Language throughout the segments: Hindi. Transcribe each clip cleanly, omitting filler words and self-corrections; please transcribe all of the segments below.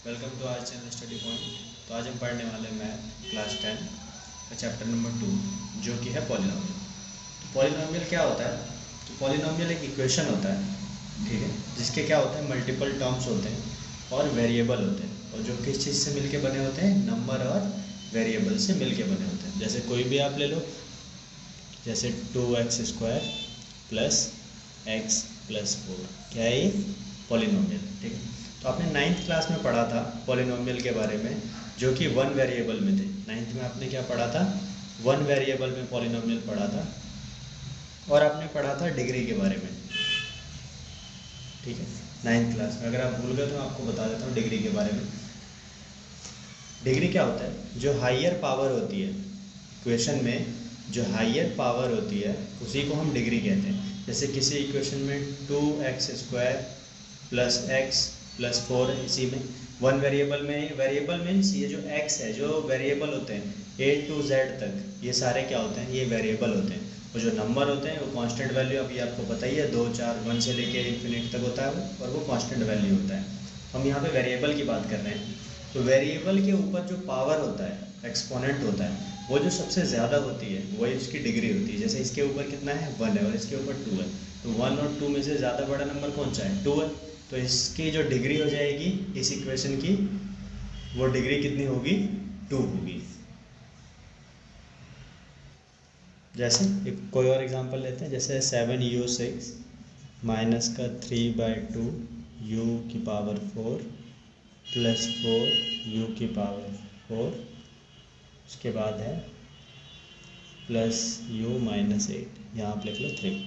Welcome to our channel study point. तो आज हम पढ़ने वाले हैं मैथ क्लास 10 का चैप्टर नंबर 2 जो कि है पॉलिनोमियल। तो पॉलिनोमियल क्या होता है? तो पॉलिनोमियल एक इक्वेशन होता है, ठीक है, जिसके क्या होते हैं मल्टीपल टर्म्स होते हैं और वेरिएबल होते हैं, और जो किस चीज़ से मिलके बने होते हैं, नंबर और वेरिएबल से मिलके बने होते हैं। जैसे कोई भी आप ले लो, जैसे 2x² प्लस x प्लस 4, क्या है ये? पॉलिनोमियल, ठीक है। तो आपने 9th क्लास में पढ़ा था पॉलिनोमियल के बारे में, जो कि वन वेरिएबल में थे। 9th में आपने क्या पढ़ा था? वन वेरिएबल में पॉलिनोमियल पढ़ा था, और आपने पढ़ा था डिग्री के बारे में, ठीक है, 9th क्लास में। अगर आप भूल गए तो मैं आपको बता देता हूँ डिग्री के बारे में। डिग्री क्या होता है? जो हाइयर पावर होती है इक्वेशन में, जो हाइयर पावर होती है उसी को हम डिग्री कहते हैं। जैसे किसी इक्वेशन में 2x² प्लस x प्लस 4 है, इसी में वन वेरिएबल में, वेरिएबल मीन्स ये जो x है, जो वेरिएबल होते हैं A to Z तक, ये सारे क्या होते हैं? ये वेरिएबल होते हैं। और जो नंबर होते हैं वो कांस्टेंट वैल्यू, अभी आपको पता ही है, 2 4 1 से लेके इन्फिनिट तक होता है वो, और वो कांस्टेंट वैल्यू होता है। हम यहाँ पे वेरिएबल की बात कर रहे हैं। तो वेरिएबल के ऊपर जो पावर होता है, एक्सपोनेंट होता है, वो जो सबसे ज़्यादा होती है वही उसकी डिग्री होती है। जैसे इसके ऊपर कितना है? 1 है, और इसके ऊपर 2 है। तो 1 और 2 में से ज़्यादा बड़ा नंबर कौन सा है? 2 है। तो इसकी जो डिग्री हो जाएगी इस इक्वेशन की, वो डिग्री कितनी होगी? 2 होगी। जैसे एक कोई और एग्जांपल लेते हैं, जैसे 7u6 माइनस का 3/2 u की पावर 4 प्लस 4 u की पावर 4, उसके बाद है प्लस u माइनस 8, यहाँ आप लिख लो 3,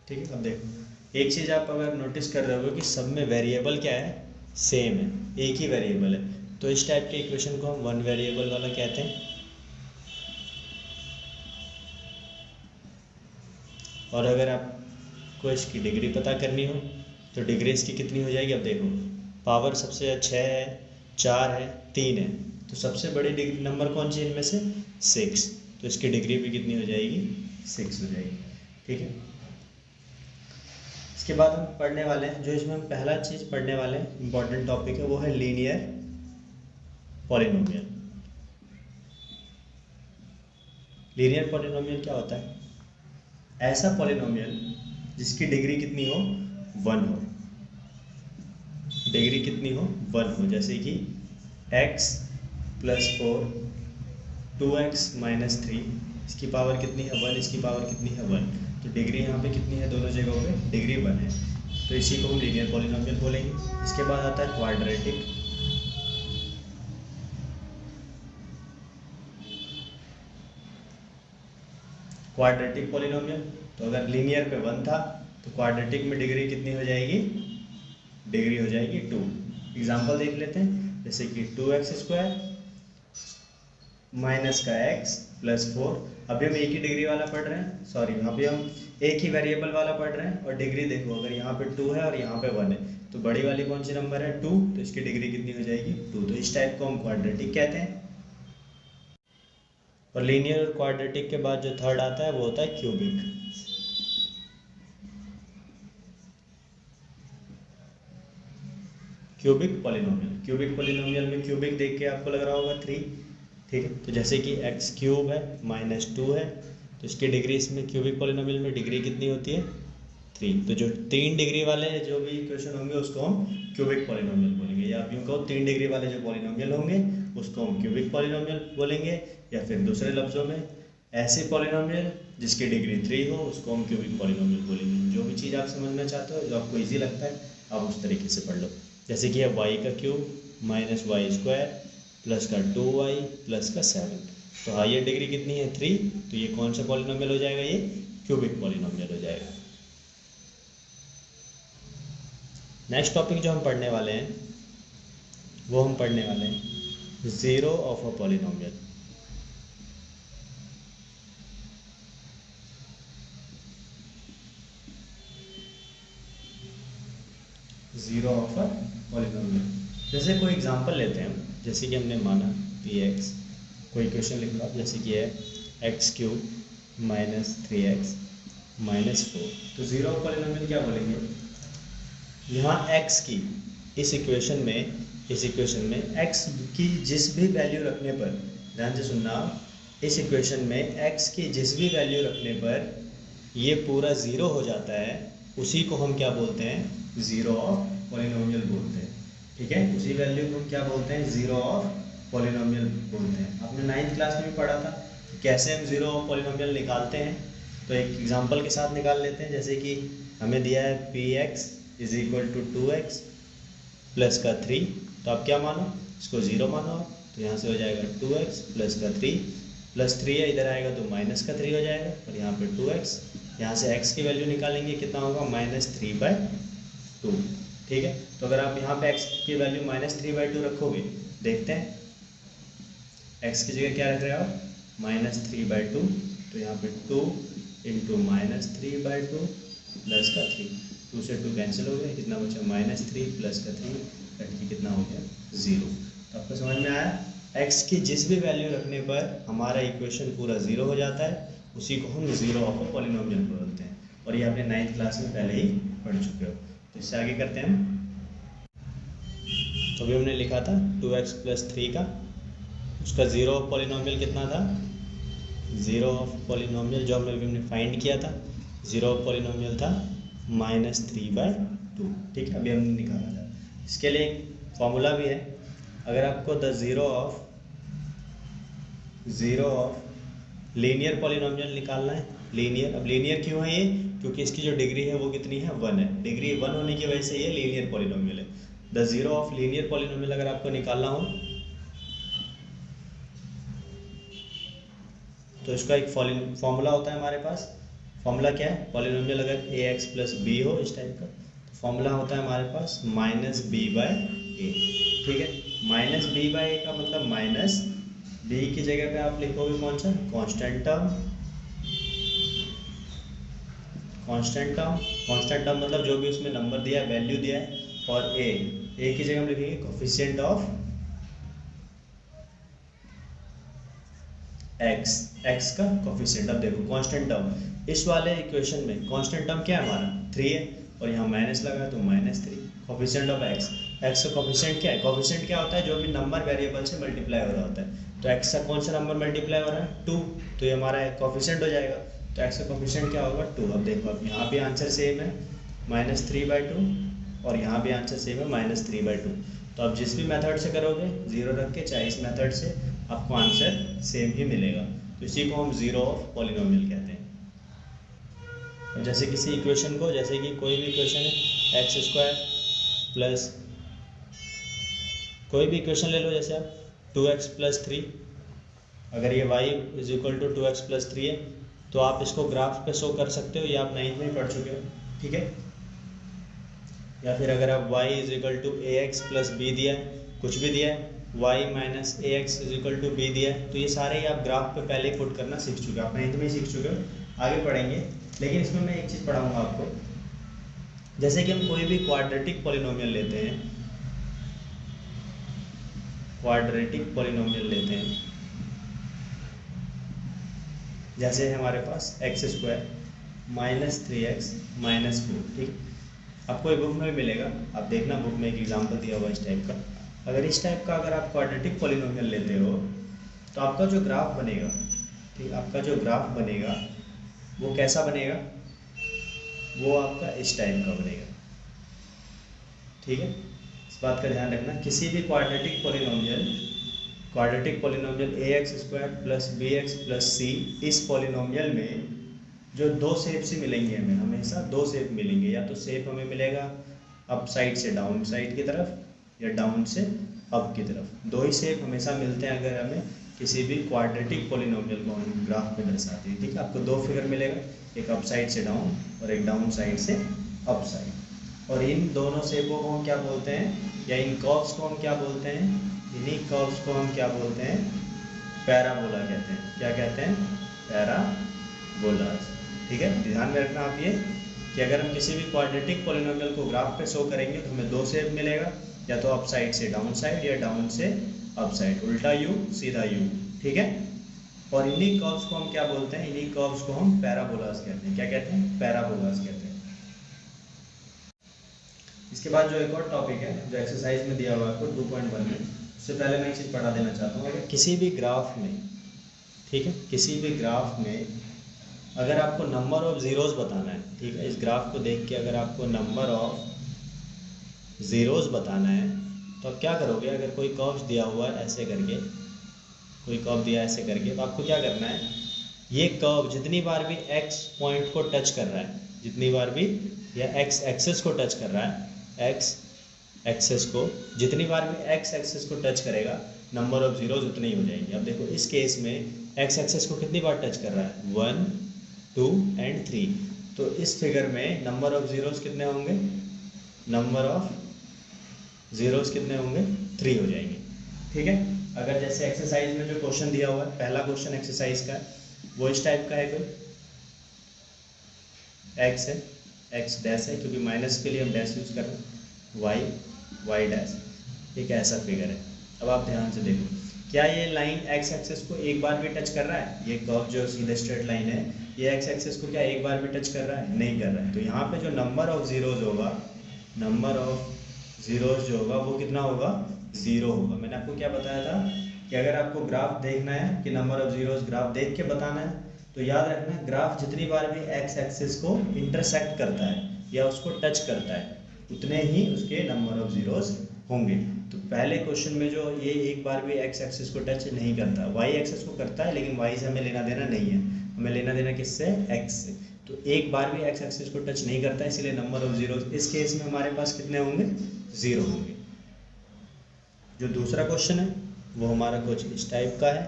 ठीक है। अब देखो, एक चीज़ आप अगर नोटिस कर रहे हो कि सब में वेरिएबल क्या है? सेम है, एक ही वेरिएबल है। तो इस टाइप के इक्वेशन को हम वन वेरिएबल वाला कहते हैं। और अगर आपको इसकी डिग्री पता करनी हो तो डिग्री इसकी कितनी हो जाएगी? अब देखो, पावर सबसे 6 है, 4 है, 3 है, तो सबसे बड़ी डिग्री नंबर कौन सी इनमें से? 6। तो इसकी डिग्री भी कितनी हो जाएगी? 6 हो जाएगी, ठीक है। इसके बाद हम पढ़ने वाले हैं, जो इसमें हम पहला चीज़ पढ़ने वाले हैं, इंपॉर्टेंट टॉपिक है, वो है लीनियर पॉलिनोमियल। लीनियर पॉलिनोमियल क्या होता है? ऐसा पॉलिनोमियल जिसकी डिग्री कितनी हो? 1 हो। डिग्री कितनी हो? 1 हो। जैसे कि x प्लस 4 2x माइनस 3, इसकी पावर कितनी है? 1। इसकी पावर कितनी है? 1। तो डिग्री यहाँ पे कितनी है? दोनों जगहों पे डिग्री 1 है, तो इसी को हम लीनियर पॉलिनोमियल बोलेंगे। इसके बाद आता है क्वाड्रेटिक। क्वाड्रेटिक पॉलिनोमियल, तो अगर लीनियर पे 1 था तो क्वाड्रेटिक में डिग्री कितनी हो जाएगी? डिग्री हो जाएगी 2। एग्जाम्पल देख लेते हैं, जैसे कि 2x² माइनस का x प्लस 4। अभी हम एक ही डिग्री वाला पढ़ रहे हैं, सॉरी, अभी हम एक ही वेरिएबल वाला पढ़ रहे हैं। और डिग्री देखो, अगर यहाँ पे 2 है और यहाँ पे 1 है, तो बड़ी वाली कौन सी नंबर है? 2, तो इसकी डिग्री कितनी हो जाएगी? 2। तो इस टाइप को हम क्वाड्रेटिक कहते हैं। और लीनियर और क्वाड्रेटिक के बाद जो थर्ड आता है वो होता है cubic. Cubic polynomial, cubic polynomial में क्यूबिक देख के आपको लग रहा होगा 3, ठीक है। तो जैसे कि x³ है माइनस 2 है, तो इसकी डिग्री, इसमें क्यूबिक पॉलिनोमियल में डिग्री कितनी होती है? 3। तो जो 3 डिग्री वाले जो भी इक्वेशन होंगे उसको हम क्यूबिक पॉलिनोमियल बोलेंगे, या आप यूँ कहो 3 डिग्री वाले जो पॉलिनोमियल होंगे उसको हम क्यूबिक पॉलिनोमियल बोलेंगे, या फिर दूसरे लफ्ज़ों में ऐसे पॉलिनोमियल जिसकी डिग्री 3 हो उसको हम क्यूबिक पॉलिनोमियल बोलेंगे। जो भी चीज़ आप समझना चाहते हो, जो आपको ईजी लगता है, आप उस तरीके से पढ़ लो। जैसे कि है y³ माइनस y² प्लस का 2y प्लस का 7, तो हाँ, ये डिग्री कितनी है? 3। तो ये कौन सा पॉलिनोमियल हो जाएगा? ये क्यूबिक पॉलिनोमियल हो जाएगा। नेक्स्ट टॉपिक जो हम पढ़ने वाले हैं, वो हम पढ़ने वाले हैं zero of a polynomial. Zero of a polynomial, जैसे कोई एग्जांपल लेते हैं, जैसे कि हमने माना px, कोई क्वेश्चन लिख लो आप, जैसे कि है x³ माइनस 3x माइनस 4। तो ज़ीरो ऑफ पॉलिनोमियल क्या बोलेंगे? यहाँ x की इस इक्वेशन में x की जिस भी वैल्यू रखने पर, ध्यान से सुनना आप, इस इक्वेशन में x की जिस भी वैल्यू रखने पर ये पूरा ज़ीरो हो जाता है, उसी को हम क्या बोलते हैं, ज़ीरो ऑफ पॉलिनोमियल बोलते हैं। ठीक है, उसी वैल्यू को हम क्या बोलते हैं, ज़ीरो ऑफ पॉलिनोमियल बोलते हैं। आपने 9th क्लास में भी पढ़ा था कैसे हम ज़ीरो ऑफ पॉलिनोमियल निकालते हैं। तो एक एग्जांपल के साथ निकाल लेते हैं। जैसे कि हमें दिया है px is equal to 2x plus का 3, तो आप क्या मानो, इसको ज़ीरो मानो आप, तो यहाँ से हो जाएगा 2x प्लस का 3 प्लस 3 है, इधर आएगा तो माइनस का 3 हो जाएगा, और यहाँ पे 2x, यहाँ से x की वैल्यू निकालेंगे, कितना होगा, -3/2। ठीक है, तो अगर आप यहाँ पे x की वैल्यू -3/2 रखोगे, देखते हैं x की जगह क्या रख रहे हो आप, -3/2, तो यहाँ पे 2 इंटू -3/2 प्लस का 3, 2 से 2 कैंसिल हो गया, कितना बचा, -3 प्लस का 3 कट के कितना हो गया, 0। तो आपको समझ में आया, x की जिस भी वैल्यू रखने पर हमारा इक्वेशन पूरा 0 हो जाता है, उसी को हम ज़ीरो ऑफ अ पॉलिनोमियल बोलते हैं। और ये आपने 9th क्लास में पहले ही पढ़ चुके हो। तो इससे आगे करते हैं हम। तो अभी हमने लिखा था 2x प्लस 3 का, उसका ज़ीरो ऑफ पॉलिनोमियल कितना था, ज़ीरो ऑफ पॉलिनोमियल जो हमने फाइंड किया था, ज़ीरो ऑफ पॉलिनोमियल था -3/2। ठीक है, अभी हमने निकाला था। इसके लिए एक फॉर्मूला भी है। अगर आपको the zero of linear polynomial निकालना है, लीनियर, अब लीनियर क्यों है ये, क्योंकि इसकी जो डिग्री है वो कितनी है, 1 है। डिग्री 1 होने की वजह से ये लीनियर पॉलिनोमियल है। The zero of linear polynomial अगर आपको निकालना हो तो इसका एक फॉर्मूला होता है हमारे पास। फॉर्मूला क्या है, पॉलिनोमियल अगर ax प्लस बी हो इस टाइप का, तो फॉर्मूला होता है हमारे पास -b/a। ठीक है, -b/a का मतलब माइनस b की जगह पे आप लिखोगे कौन सा, कांस्टेंट टर्म मतलब जो भी उसमें नंबर दिया है, वैल्यू दिया है, और a की जगह हम लिखेंगे कोफिशिएंट ऑफ x का कोफिशिएंट। अब देखो कांस्टेंट टर्म, इस वाले इक्वेशन में कांस्टेंट टर्म क्या है हमारा, 3 है, और यहाँ माइनस लगा तो -3। कोफिशिएंट ऑफ x का कोफिशिएंट क्या है, कोफिशिएंट क्या होता है, जो भी नंबर वेरिएबल से मल्टीप्लाई हो रहा होता है। तो x का कौन सा नंबर मल्टीप्लाई हो रहा है, 2, तो ये हमारा कोफिशिएंट हो जाएगा। तो x का कोफिशिएंट क्या होगा, 2। अब देखो, अब यहाँ भी आंसर सेम है -3/2, और यहाँ भी आंसर सेम है -3/2। तो आप जिस भी मेथड से करोगे, ज़ीरो रख के, चाहे इस मेथड से, आपको आंसर सेम ही मिलेगा। तो इसी को हम ज़ीरो ऑफ पॉलिनोमियल कहते हैं। और जैसे किसी इक्वेशन को, जैसे कि कोई भी इक्वेशन है x² प्लस, कोई भी इक्वेशन ले लो, जैसे आप 2x प्लस 3, अगर ये y is equal to 2x plus 3 है, तो आप इसको ग्राफ पे शो कर सकते हो, ये आप 9th में ही पढ़ चुके हो। ठीक है, या फिर अगर आप y is equal to ax plus b दिया है, कुछ भी दिया है, y minus ax is equal to b दिया है, तो ये सारे ही आप ग्राफ पे पहले ही पुट करना सीख चुके हो, आप 9th में ही सीख चुके हो, आगे पढ़ेंगे। लेकिन इसमें मैं एक चीज़ पढ़ाऊँगा आपको। जैसे कि हम कोई भी क्वाड्रेटिक पॉलिनोमियल लेते हैं, जैसे हमारे पास x² -3x -4। ठीक, आपको एक बुक में भी मिलेगा, आप देखना, बुक में एक एग्जांपल दिया हुआ इस टाइप का। अगर इस टाइप का अगर आप क्वाड्रेटिक पॉलिनोमियल लेते हो, तो आपका जो ग्राफ बनेगा, ठीक, आपका जो ग्राफ बनेगा वो कैसा बनेगा, वो आपका इस टाइप का बनेगा। ठीक है, इस बात का ध्यान रखना, किसी भी quadratic polynomial ax² plus bx plus c, इस पॉलिनोमियल में जो दो शेप्स ही मिलेंगे हमें, हमेशा दो शेप मिलेंगे। या तो शेप हमें मिलेगा अप साइड से डाउन साइड की तरफ, या डाउन से अप की तरफ, दो ही शेप हमेशा मिलते हैं अगर हमें किसी भी क्वाड्रेटिक पॉलिनोमियल को हम ग्राफ में दर्शाते हैं। ठीक है, आपको दो फिगर मिलेगा, एक अप साइड से डाउन और एक डाउन साइड से अप साइड। और इन दोनों शेपों को हम क्या बोलते हैं, या इन कर्व्स को हम क्या बोलते हैं, इन्हीं कर्व्स को हम क्या बोलते हैं, पैराबोला कहते हैं। क्या कहते हैं, पैराबोलास। ठीक है, ध्यान में रखना आप ये कि अगर हम किसी भी क्वाड्रेटिक पॉलिनोमियल को ग्राफ पे शो करेंगे तो हमें दो शेप मिलेगा, या तो अप साइड से डाउन साइड, या डाउन से अप साइड, उल्टा यू सीधा यू। ठीक है, और इन्हीं कर्व्स को हम क्या बोलते हैं, इन्हीं कर्व्स को हम पैराबोलास कहते हैं। क्या कहते हैं, पैराबोलास कहते हैं। इसके बाद जो एक और टॉपिक है जो एक्सरसाइज में दिया हुआ है आपको 2.1 में, उससे पहले मैं एक चीज़ पढ़ा देना चाहता हूँ। अगर किसी भी ग्राफ में, ठीक है, किसी भी ग्राफ में अगर आपको नंबर ऑफ ज़ीरोज़ बताना है, ठीक है, इस ग्राफ को देख के अगर आपको नंबर ऑफ ज़ीरोज़ बताना है तो आप क्या करोगे, अगर कोई कर्व दिया हुआ है ऐसे करके, कोई कर्व दिया ऐसे करके, तो आपको क्या करना है, ये कर्व जितनी बार भी x पॉइंट को टच कर रहा है, जितनी बार भी या x एक्सेस को टच कर रहा है, x एक्सेस को जितनी बार भी x एक्सेस को टच करेगा नंबर ऑफ ज़ीरोज़ उतने ही हो जाएंगे। अब देखो इस केस में x एक्सेस को कितनी बार टच कर रहा है, 1 2 एंड 3, तो इस फिगर में नंबर ऑफ ज़ीरोज़ कितने होंगे, नंबर ऑफ ज़ीरोज़ कितने होंगे, 3 हो जाएंगे। ठीक है, अगर जैसे एक्सरसाइज में जो क्वेश्चन दिया हुआ है, पहला क्वेश्चन एक्सरसाइज का है वो इस टाइप का है, कोई x है, x डैश है क्योंकि माइनस के लिए हम डैश यूज़ कर रहे हैं, y डैश, एक ऐसा फिगर है। अब आप ध्यान से देखो, क्या ये लाइन x एक्सेस को एक बार भी टच कर रहा है, ये कर्व जो सीधा स्ट्रेट लाइन है ये x एक्सेस को क्या एक बार भी टच कर रहा है, नहीं कर रहा है। तो यहाँ पे जो नंबर ऑफ ज़ीरोज़ होगा, नंबर ऑफ ज़ीरोज़ जो होगा वो कितना होगा, 0 होगा। मैंने आपको क्या बताया था कि अगर आपको ग्राफ देखना है कि नंबर ऑफ ज़ीरोज़ ग्राफ देख के बताना है तो याद रखना ग्राफ जितनी बार भी x एक्सिस को इंटरसेक्ट करता है या उसको टच करता है उतने ही उसके नंबर ऑफ ज़ीरोज़ होंगे। तो पहले क्वेश्चन में जो ये एक बार भी x एक्सिस को टच नहीं करता, y एक्सिस को करता है लेकिन y से हमें लेना देना नहीं है, हमें लेना देना किससे, x से। तो एक बार भी x एक्सिस को टच नहीं करता है, इसलिए नंबर ऑफ ज़ीरोज़ इस केस में हमारे पास कितने होंगे, 0 होंगे। जो दूसरा क्वेश्चन है वो हमारा कुछ इस टाइप का है,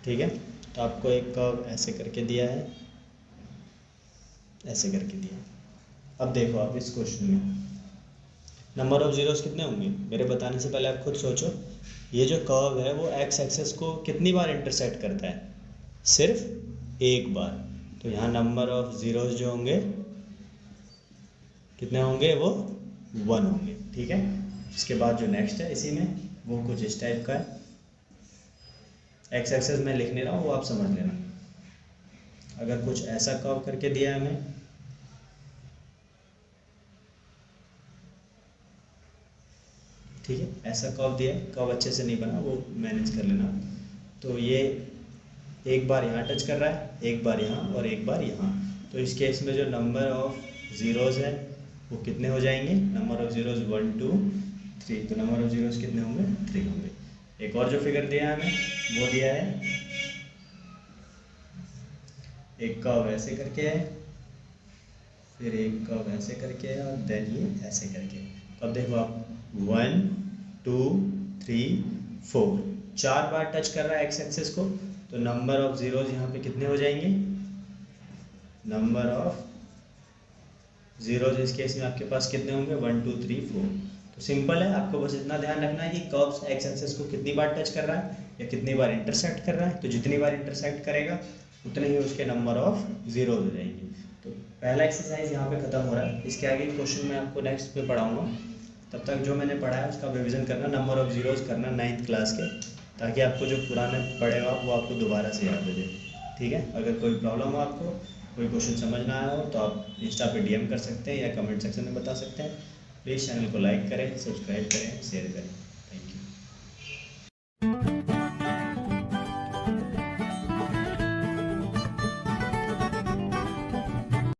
ठीक है। तो आपको एक कर्व ऐसे करके दिया है, ऐसे करके दिया है। अब देखो आप इस क्वेश्चन में नंबर ऑफ ज़ीरोज़ कितने होंगे, मेरे बताने से पहले आप खुद सोचो, ये जो कर्व है वो x एक्सेस को कितनी बार इंटरसेक्ट करता है, सिर्फ एक बार। तो यहाँ नंबर ऑफ ज़ीरोज़ जो होंगे कितने होंगे, वो 1 होंगे, ठीक है। इसके बाद जो नेक्स्ट है इसी में वो कुछ इस टाइप का है, x एक्सेस मैं लिख नहीं रहा हूँ वो आप समझ लेना। अगर कुछ ऐसा कर्व करके दिया है हमें, ठीक है, ऐसा कर्व दिया है, कर्व अच्छे से नहीं बना वो मैनेज कर लेना। तो ये एक बार यहाँ टच कर रहा है, एक बार यहाँ और एक बार यहाँ, तो इस केस में जो नंबर ऑफ ज़ीरोज़ है वो कितने हो जाएंगे, नंबर ऑफ ज़ीरोज़ 1 2 3, तो नंबर ऑफ ज़ीरोज़ कितने होंगे, 3 होंगे। एक और जो फिगर दिया है हमें वो दिया है, एक कर्व ऐसे करके है, फिर एक कर्व ऐसे करके है और देन ये ऐसे करके। अब देखो आप 1 2 3 4 4 बार टच कर रहा है x एक्सेस को, तो नंबर ऑफ ज़ीरोज़ यहाँ पे कितने हो जाएंगे, नंबर ऑफ ज़ीरोज़ इस केस में आपके पास कितने होंगे, 1 2 3 4। तो सिंपल है, आपको बस इतना ध्यान रखना है कि कर्व्स x एक्सेस को कितनी बार टच कर रहा है या कितनी बार इंटरसेक्ट कर रहा है। तो जितनी बार इंटरसेक्ट करेगा उतने ही उसके नंबर ऑफ ज़ीरोज़ हो जाएंगे। तो पहला एक्सरसाइज यहाँ पे ख़त्म हो रहा है, इसके आगे क्वेश्चन मैं आपको नेक्स्ट में पढ़ाऊँगा। तब तक जो मैंने पढ़ा है उसका रिवीजन करना, नंबर ऑफ ज़ीरोज़ करना 9th क्लास के, ताकि आपको जो पुराने पढ़ेगा वो आपको दोबारा से याद हो जाए, ठीक है। अगर कोई प्रॉब्लम हो, आपको कोई क्वेश्चन समझ ना आया हो तो आप इंस्टा पे DM कर सकते हैं या कमेंट सेक्शन में बता सकते हैं। प्लीज़ चैनल को लाइक करें, सब्सक्राइब करें, शेयर करें।